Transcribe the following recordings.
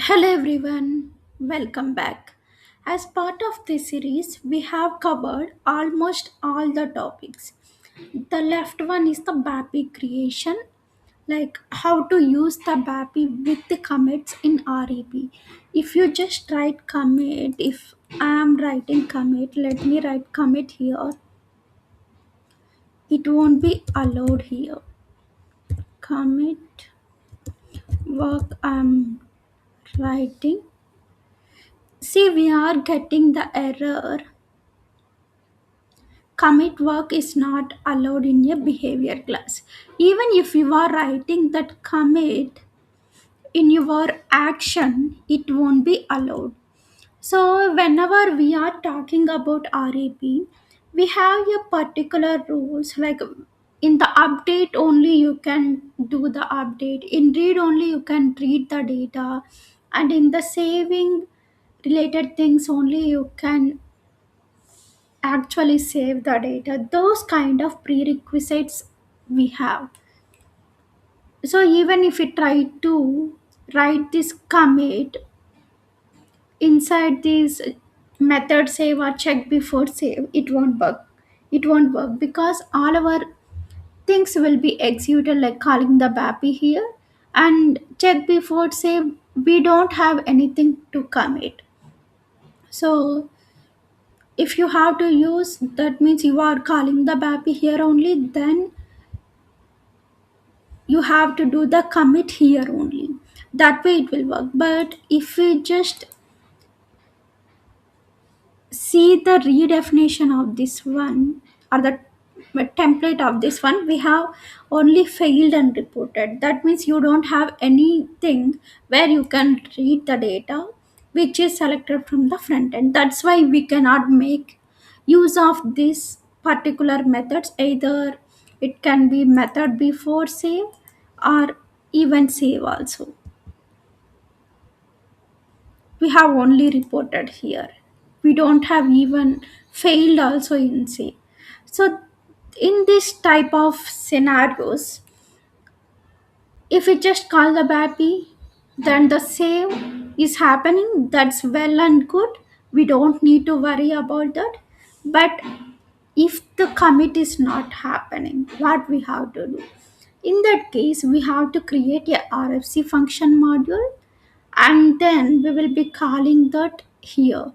Hello everyone, welcome back. As part of this series, we have covered almost all the topics. The left one is the BAPI creation, like how to use the BAPI with the commits in REP. If you just write commit, if I am writing commit, let me write commit here, it won't be allowed here. Commit work I'm writing. See, we are getting the error commit work is not allowed in a behavior class. Even if you are writing that commit in your action, it won't be allowed. So, whenever we are talking about RAP, we have a particular rules like in the update only you can do the update, in read only you can read the data, and in the saving related things only you can actually save the data. Those kind of prerequisites we have. So even if we try to write this commit inside this method save or check before save, it won't work. It won't work because all our things will be executed like calling the BAPI here and check before save. We don't have anything to commit. So if you have to use, that means you are calling the BAPI here only, then you have to do the commit here only. That way it will work. But if we just see the redefinition of this one or the template of this one, we have only failed and reported. That means you don't have anything where you can read the data which is selected from the front end. That's why we cannot make use of this particular methods. Either it can be method before save or even save also. We have only reported here. We don't have even failed also in C. So in this type of scenarios, if we just call the BAPI, then the save is happening. That's well and good. We don't need to worry about that. But if the commit is not happening, what we have to do? In that case, we have to create a RFC function module and then we will be calling that here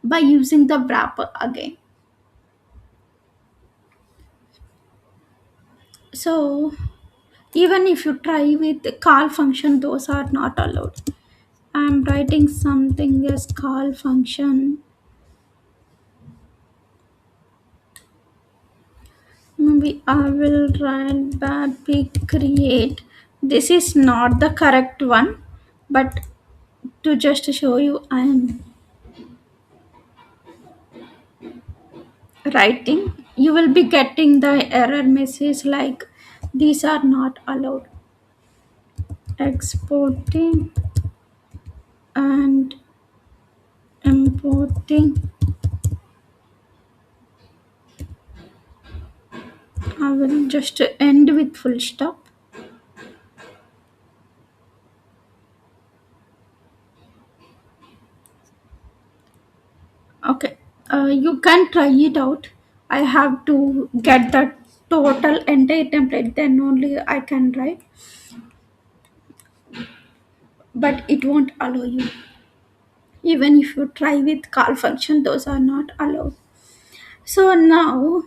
by using the wrapper again. So even if you try with the call function, those are not allowed. I'm writing something as call function. Maybe I will write bappy create. This is not the correct one, but to just show you, I am writing. You will be getting the error message like these are not allowed. Exporting and importing. I will just end with full stop. Okay, you can try it out. I have to get the total entire template, then only I can write, but it won't allow you. Even if you try with call function, those are not allowed. So now,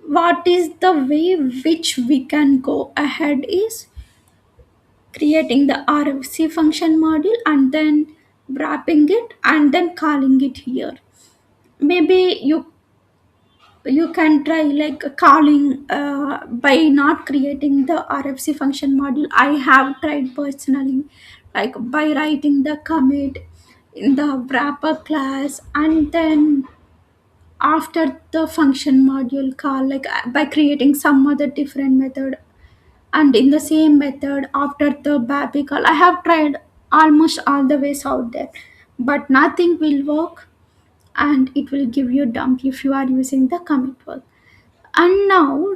what is the way which we can go ahead is creating the RFC function module and then wrapping it and then calling it here. Maybe you can try like calling by not creating the RFC function module. I have tried personally, like by writing the commit in the wrapper class and then after the function module call, like by creating some other different method and in the same method after the BAPI call. I have tried almost all the ways out there, but nothing will work and it will give you dump if you are using the commit work. And now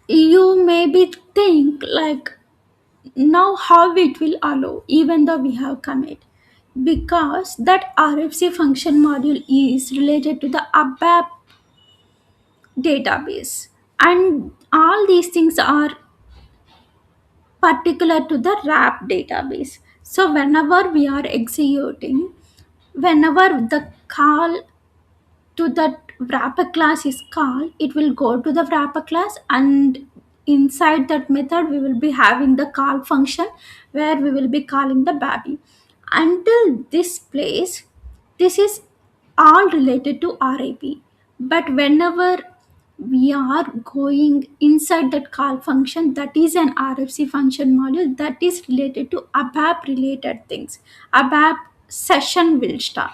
You maybe think like, now how it will allow even though we have commit, because that RFC function module is related to the ABAP database, and all these things are particular to the wrap database. So whenever we are executing, whenever the call to that wrapper class is called, it will go to the wrapper class, and inside that method we will be having the call function where we will be calling the baby. Until this place, this is all related to RAP. But whenever we are going inside that call function, that is an RFC function module that is related to ABAP related things. ABAP session will start.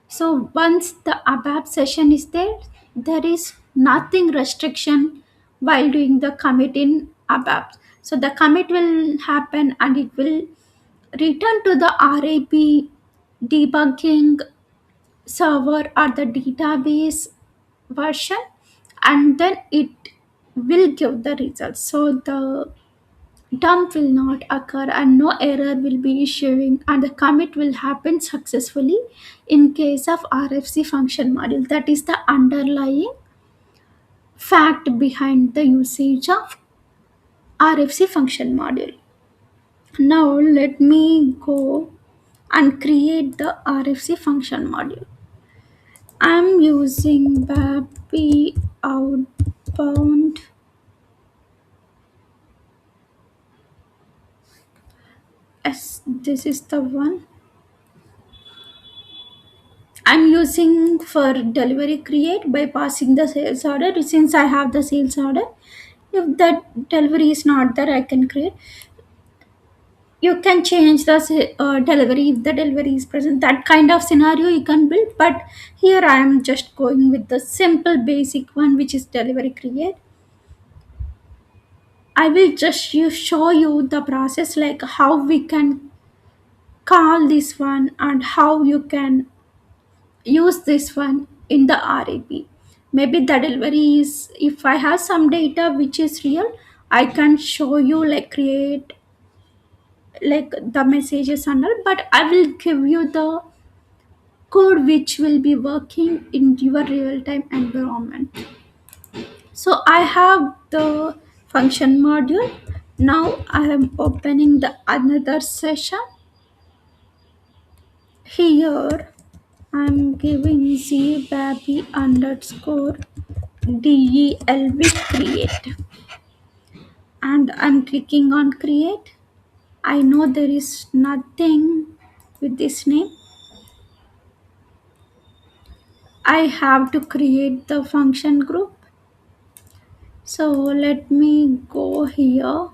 So once the ABAP session is there, there is nothing restriction while doing the commit in ABAP. So the commit will happen and it will return to the RAP debugging server or the database version, and then it will give the results. So the dump will not occur and no error will be issuing, and the commit will happen successfully in case of RFC function module. That is the underlying fact behind the usage of RFC function module. Now let me go and create the RFC function module. I'm using BAPI outbound. Yes, this is the one I'm using for delivery create by passing the sales order. Since I have the sales order, if that delivery is not there, I can create. You can change the delivery if the delivery is present. That kind of scenario you can build. But here I am just going with the simple basic one, which is delivery create. I will just show you the process, like how we can call this one and how you can use this one in the RAP. Maybe the delivery is, if I have some data which is real, I can show you like create like the messages and all, but I will give you the code which will be working in your real time environment. So I have the function module. Now I am opening the another session. Here I'm giving zbaby underscore delv create, and I'm clicking on create. I know there is nothing with this name. I have to create the function group. So let me go here.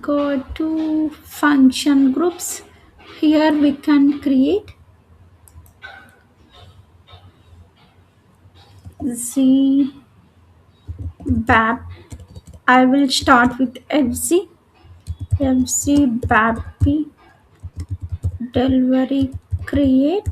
Go to function groups. Here we can create z bap. I will start with fc bappy delivery create,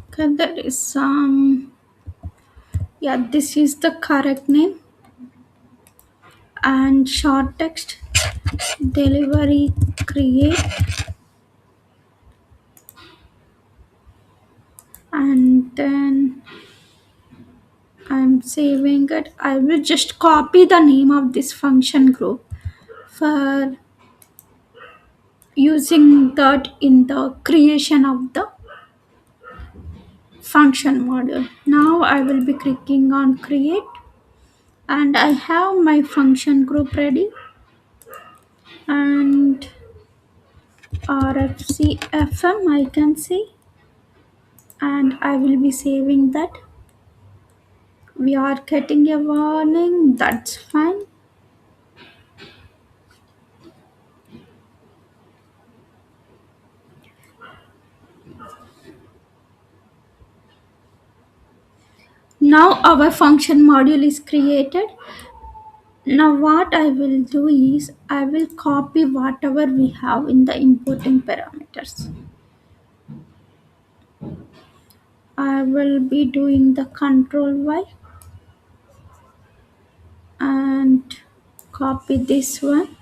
okay, there is some, yeah, this is the correct name, and short text delivery create, and then I'm saving it. I will just copy the name of this function group for using that in the creation of the function module. Now I will be clicking on create, and I have my function group ready, and RFCFM I can see, and I will be saving that. We are getting a warning, that's fine. Now our function module is created. Now what I will do is I will copy whatever we have in the importing parameters. I will be doing the control Y and copy this one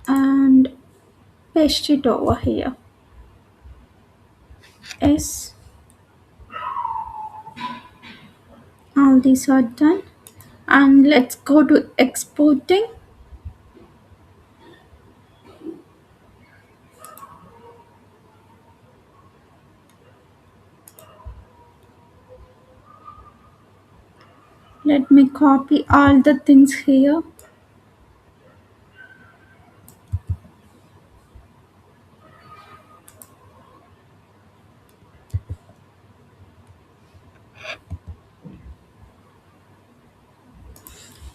and paste it over here. Yes, all these are done. And let's go to exporting. Let me copy all the things here.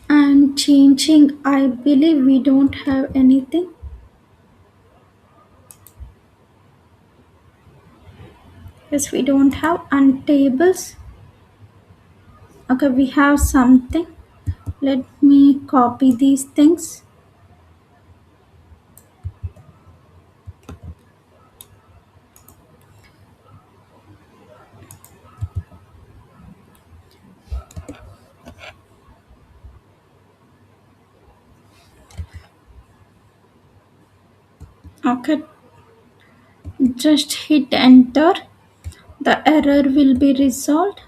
And changing, I believe we don't have anything. Yes, we don't have. And tables. Okay, we have something. Let me copy these things. Okay, just hit enter. The error will be resolved.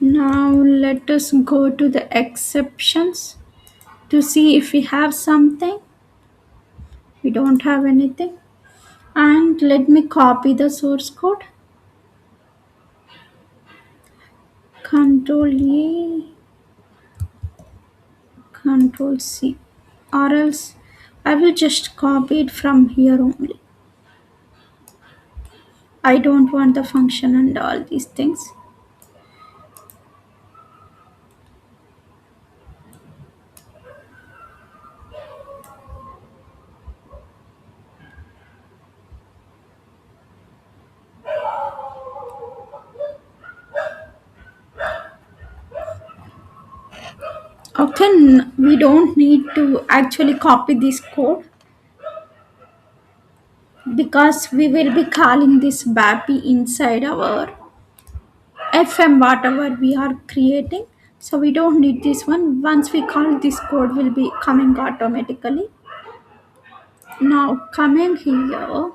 Now let us go to the exceptions to see if we have something. We don't have anything. And let me copy the source code. Control A, Control C, or else I will just copy it from here only. I don't want the function and all these things. Okay, we don't need to actually copy this code because we will be calling this BAPI inside our FM whatever we are creating. So we don't need this one. Once we call this code will be coming automatically. Now coming here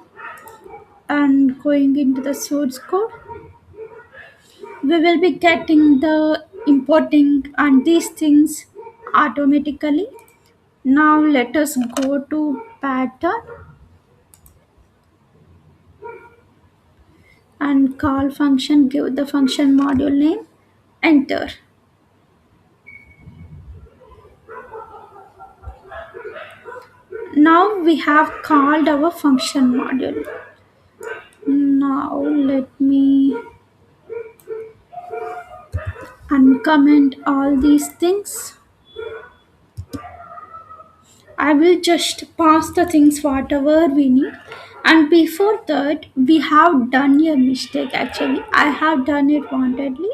and going into the source code, we will be getting the importing and these things automatically. Now let us go to pattern and call function, give the function module name, enter. Now we have called our function module. Now let me uncomment all these things. I will just pass the things whatever we need. And before that, we have done a mistake actually. I have done it wantedly.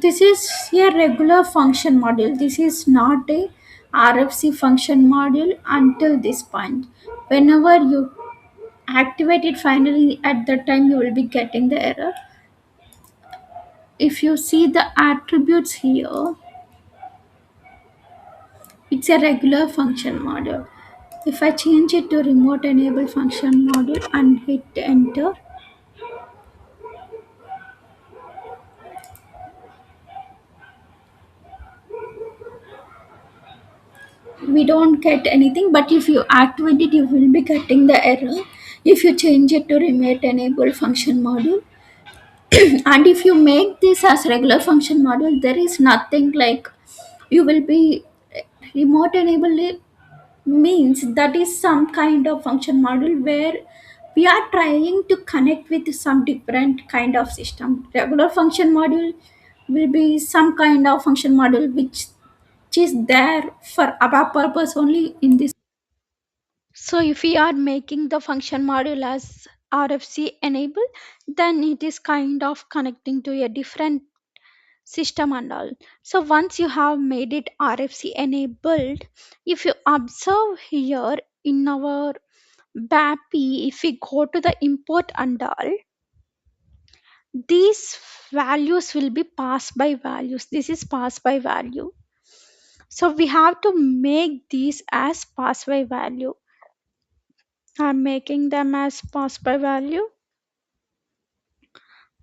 This is a regular function module. This is not a RFC function module until this point. Whenever you activate it finally, at that time you will be getting the error. If you see the attributes here, it's a regular function module. If I change it to remote enable function module and hit enter, we don't get anything. But if you activate it, you will be getting the error. If you change it to remote enable function module, and if you make this as regular function module, there is nothing like you will be remote enable it means that is some kind of function module where we are trying to connect with some different kind of system. Regular function module will be some kind of function module which is there for our purpose only in this. So if we are making the function module as RFC enable, then it is kind of connecting to a different system and all. So once you have made it RFC enabled, if you observe here in our BAPI, if we go to the import and all, these values will be passed by values. This is passed by value. So we have to make these as pass by value. I'm making them as pass by value.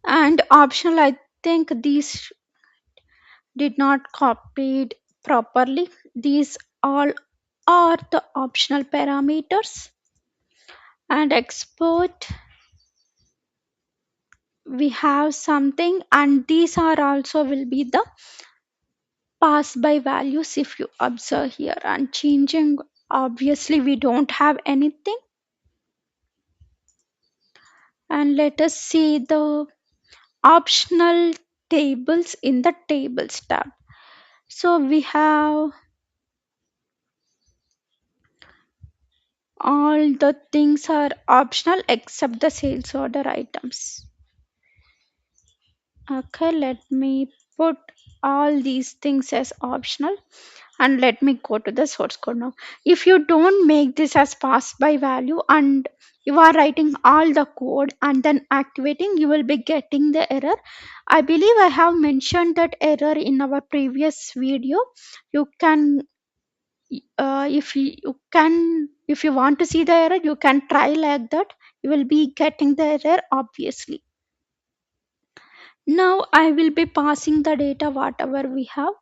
And optional, I think these did not copied properly. These all are the optional parameters. And export, we have something, and these are also will be the pass by values if you observe here. And changing, obviously we don't have anything. And let us see the optional tables in the tables tab. So we have all the things are optional except the sales order items. Okay, let me put all these things as optional, and let me go to the source code now. If you don't make this as pass by value and you are writing all the code and then activating, you will be getting the error. I believe I have mentioned that error in our previous video. You can if you want to see the error, you can try like that. You will be getting the error obviously. Now I will be passing the data whatever we have,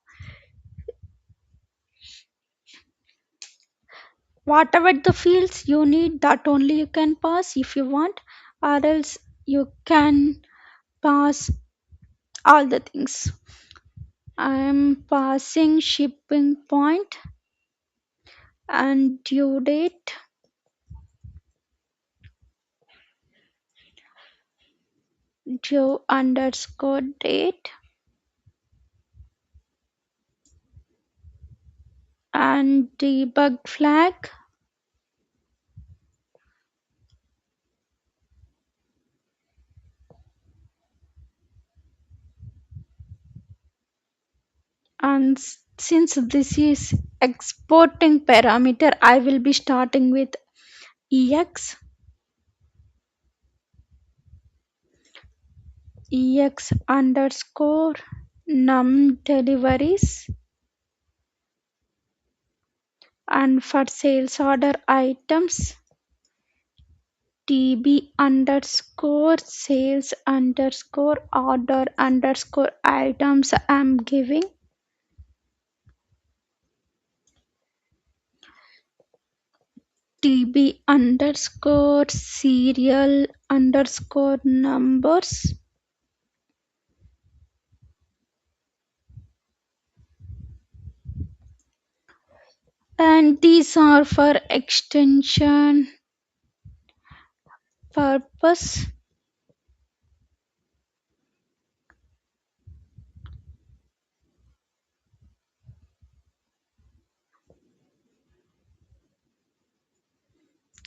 whatever the fields you need, that only you can pass if you want, or else you can pass all the things. I am passing shipping point and due date, due underscore date, and debug flag, and since this is exporting parameter, I will be starting with ex underscore num deliveries, and for sales order items tb underscore sales underscore order underscore items. I'm giving tb underscore serial underscore numbers, and these are for extension purpose.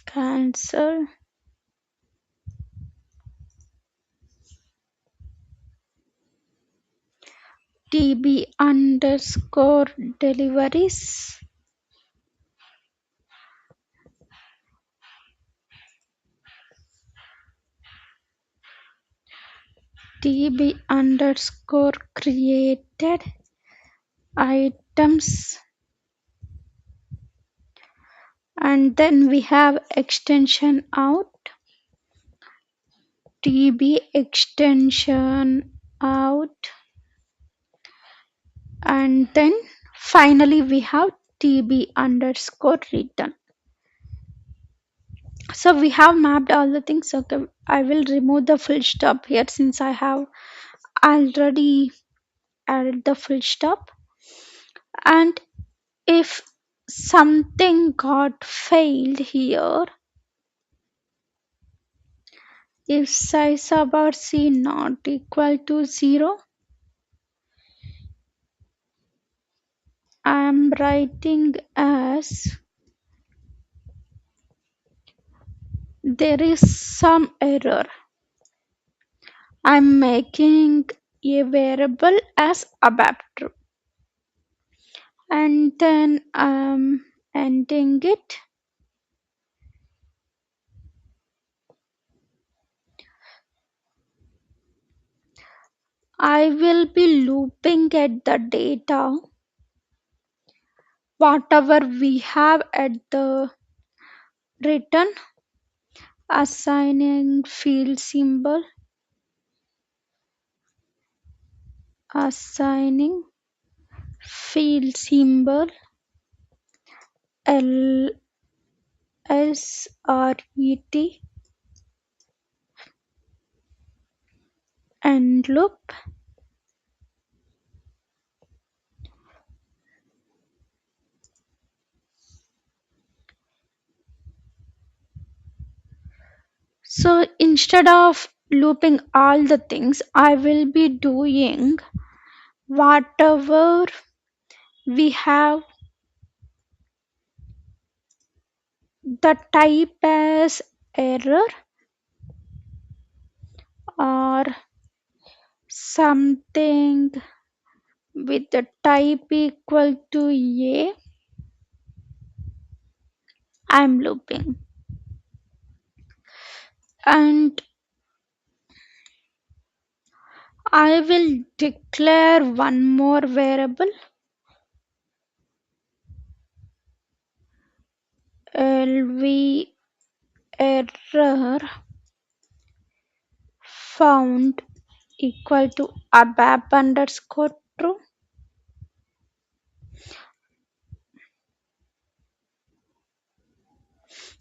Cancel. tb underscore deliveries, tb underscore created items, and then we have extension out, tb extension out, and then finally we have tb underscore return. So we have mapped all the things. Okay, I will remove the full stop here since I have already added the full stop. And if something got failed here, if size about c not equal to 0, I am writing as There is some error. I'm making a variable as adapter and then I'm ending it. I will be looping at the data, whatever we have at the return, assigning field symbol, assigning field symbol LSRET and loop. So instead of looping all the things, I will be doing whatever we have the type as error or something with the type equal to a. I'm looping and I will declare one more variable lv error found equal to abap underscore true,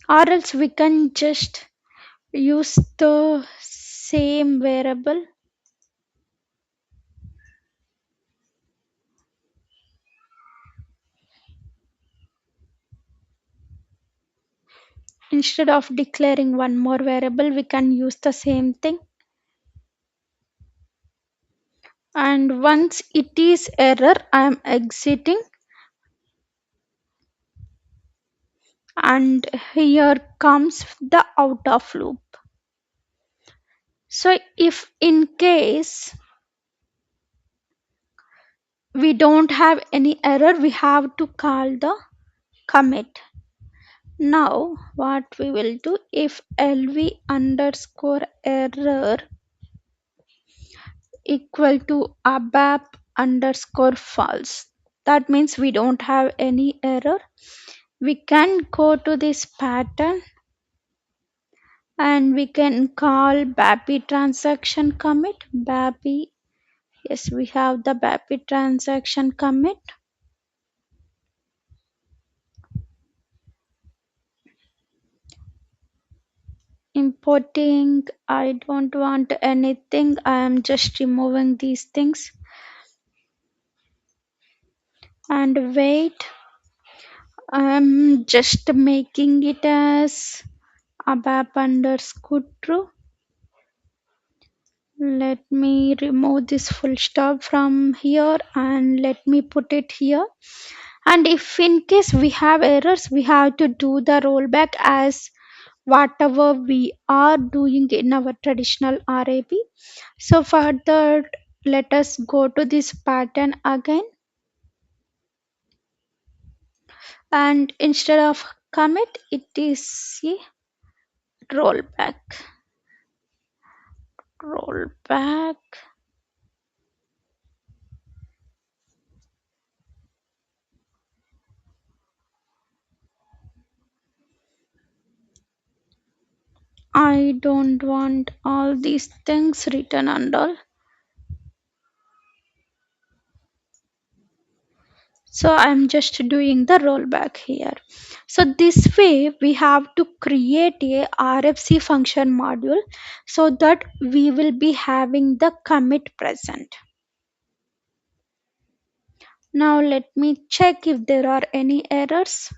or else we can just use the same variable instead of declaring one more variable. We can use the same thing, and once it is error I am exiting, and here comes the out of loop. So if in case we don't have any error, we have to call the commit. Now what we will do, if lv underscore error equal to abap underscore false, that means we don't have any error. We can go to this pattern and we can call BAPI transaction commit. BAPI, yes, we have the BAPI transaction commit. Importing, I don't want anything, I am just removing these things and wait. I am just making it as abap underscore true. Let me remove this full stop from here and let me put it here. And if in case we have errors, we have to do the rollback as whatever we are doing in our traditional RAP. So for that, let us go to this pattern again, and instead of commit, it is a rollback. Rollback. I don't want all these things written and all. So I'm just doing the rollback here. So this way we have to create a RFC function module so that we will be having the commit present. Now let me check if there are any errors.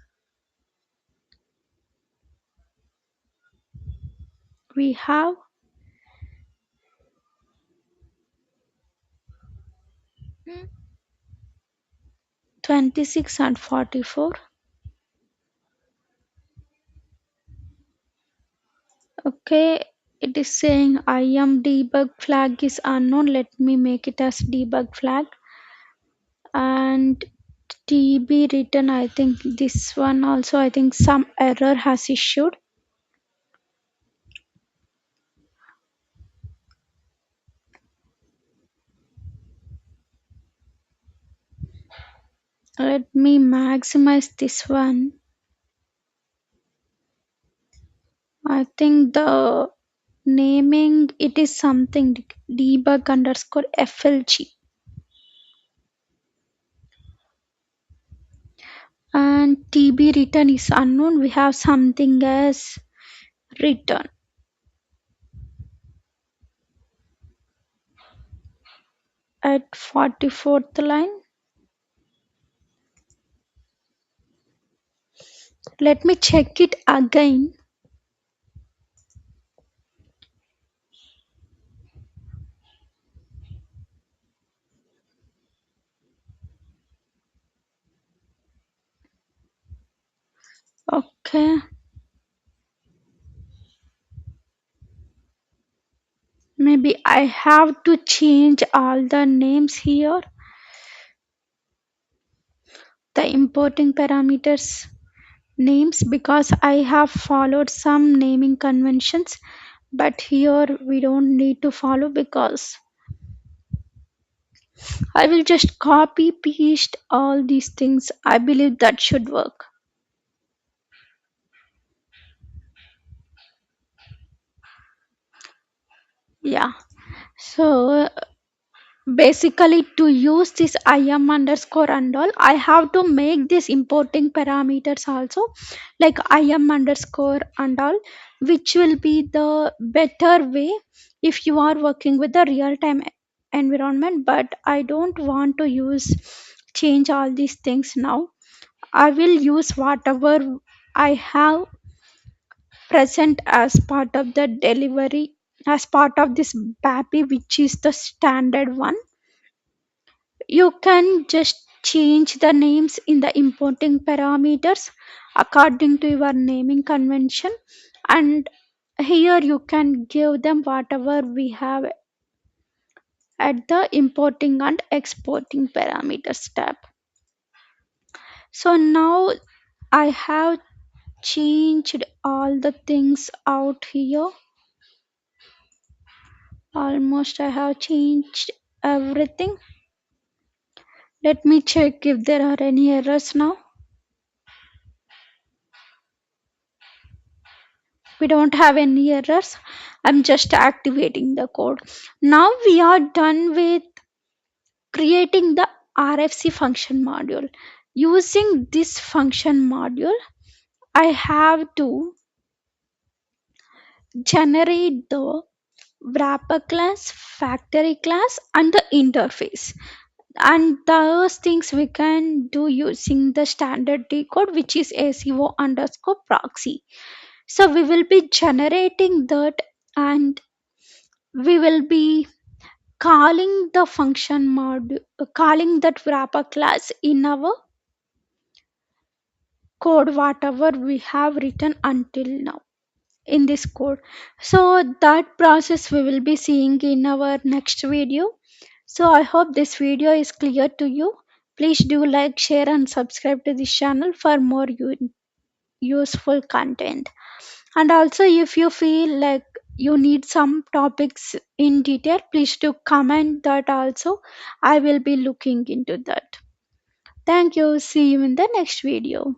We have 26 and 44. Okay, it is saying IAM debug flag is unknown. Let me make it as debug flag. And TB written, I think this one also, I think some error has issued. Let me maximize this one. I think the naming it is something debug underscore FLG. And TB written is unknown. We have something as written at 44th line. Let me check it again. Okay, maybe I have to change all the names here. The importing parameters names because I have followed some naming conventions, but here we don't need to follow because I will just copy paste all these things. I believe that should work. Yeah. So basically to use this im underscore and all, I have to make this importing parameters also like im underscore and all, which will be the better way if you are working with the real time environment. But I don't want to use change all these things now. I will use whatever I have present as part of the delivery, as part of this BAPI, which is the standard one. You can just change the names in the importing parameters according to your naming convention, and here you can give them whatever we have at the importing and exporting parameters tab. So now I have changed all the things out here. Almost I have changed everything. Let me check if there are any errors now. We don't have any errors. I'm just activating the code. Now we are done with creating the RFC function module. Using this function module, I have to generate the wrapper class, factory class, and the interface. And those things we can do using the standard D code, which is ACO underscore proxy. So we will be generating that, and we will be calling the function module, calling that wrapper class in our code, whatever we have written until now in this code. So that process we will be seeing in our next video. So I hope this video is clear to you. Please do like, share, and subscribe to this channel for more useful content. And also, if you feel like you need some topics in detail, please do comment that also. I will be looking into that. Thank you. See you in the next video.